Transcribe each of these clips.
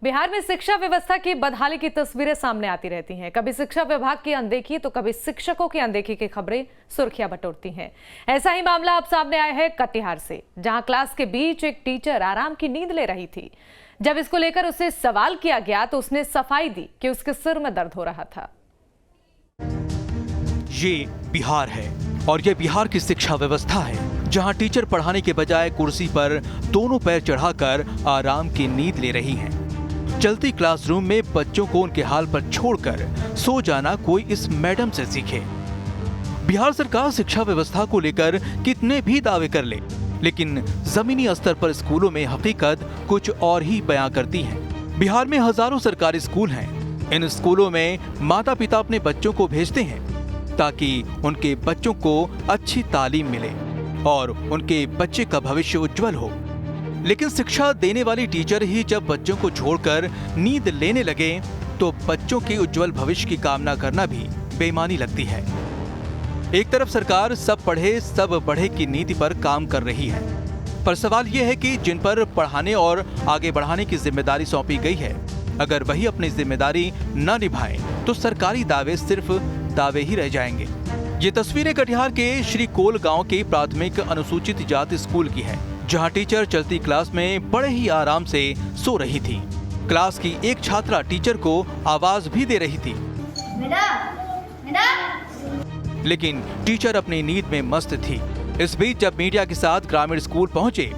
बिहार में शिक्षा व्यवस्था की बदहाली की तस्वीरें सामने आती रहती हैं। कभी शिक्षा विभाग की अनदेखी तो कभी शिक्षकों की अनदेखी की खबरें सुर्खियां बटोरती हैं। ऐसा ही मामला अब सामने आया है कटिहार से, जहां क्लास के बीच एक टीचर आराम की नींद ले रही थी। जब इसको लेकर उससे सवाल किया गया तो उसने सफाई दी कि उसके सिर में दर्द हो रहा था। ये बिहार है और ये बिहार की शिक्षा व्यवस्था है, जहां टीचर पढ़ाने के बजाय कुर्सी पर दोनों पैर चढ़ाकर आराम की नींद ले रही हैं। चलती क्लासरूम में बच्चों को उनके हाल पर छोड़कर सो जाना कोई इस मैडम से सीखे। बिहार सरकार शिक्षा व्यवस्था को लेकर कितने भी दावे कर ले, लेकिन जमीनी स्तर पर स्कूलों में हकीकत कुछ और ही बयां करती है। बिहार में हजारों सरकारी स्कूल हैं। इन स्कूलों में माता पिता अपने बच्चों को भेजते हैं ताकि उनके बच्चों को अच्छी तालीम मिले और उनके बच्चे का भविष्य उज्जवल हो। लेकिन शिक्षा देने वाली टीचर ही जब बच्चों को छोड़कर नींद लेने लगे तो बच्चों के उज्जवल भविष्य की कामना करना भी बेईमानी लगती है। एक तरफ सरकार सब पढ़े सब बढ़े की नीति पर काम कर रही है, पर सवाल यह है कि जिन पर पढ़ाने और आगे बढ़ाने की जिम्मेदारी सौंपी गई है, अगर वही अपनी जिम्मेदारी न निभाएं तो सरकारी दावे सिर्फ दावे ही रह जाएंगे। ये तस्वीरें कटिहार के श्री कोल गांव के प्राथमिक अनुसूचित जाति स्कूल की है, जहां टीचर चलती क्लास में बड़े ही आराम से सो रही थी। क्लास की एक छात्रा टीचर को आवाज भी दे रही थी, लेकिन टीचर अपनी नींद में मस्त थी। इस बीच जब मीडिया के साथ ग्रामीण स्कूल पहुंचे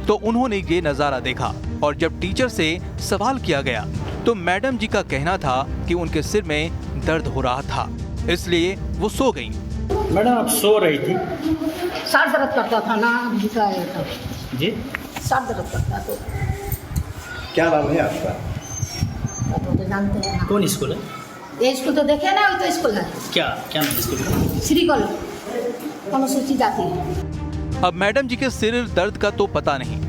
तो उन्होंने ये नजारा देखा और जब टीचर से सवाल किया गया तो मैडम जी का कहना था कि उनके सिर में दर्द हो रहा था, इसलिए वो सो गईं। मैडम आप सो रही थी? सर दर्द करता था ना, जी सर दर्द करता तो क्या नाम है आपका? तो जानते हैं। कौन स्कूल है? ये स्कूल तो देखे ना, वही तो स्कूल है। क्या क्या नाम है स्कूल का? श्री कोल अनुसूचित जाति। अब मैडम जी के सिर दर्द का तो पता नहीं,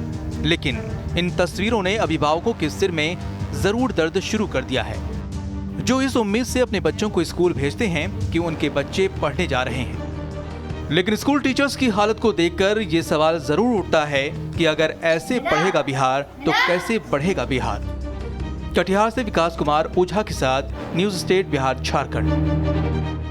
लेकिन इन तस्वीरों ने अभिभावकों के सिर में जरूर दर्द शुरू कर दिया है, जो इस उम्मीद से अपने बच्चों को स्कूल भेजते हैं कि उनके बच्चे पढ़ने जा रहे हैं। लेकिन स्कूल टीचर्स की हालत को देखकर ये सवाल जरूर उठता है कि अगर ऐसे पढ़ेगा बिहार तो कैसे बढ़ेगा बिहार। कटिहार से विकास कुमार ओझा के साथ न्यूज स्टेट बिहार झारखंड।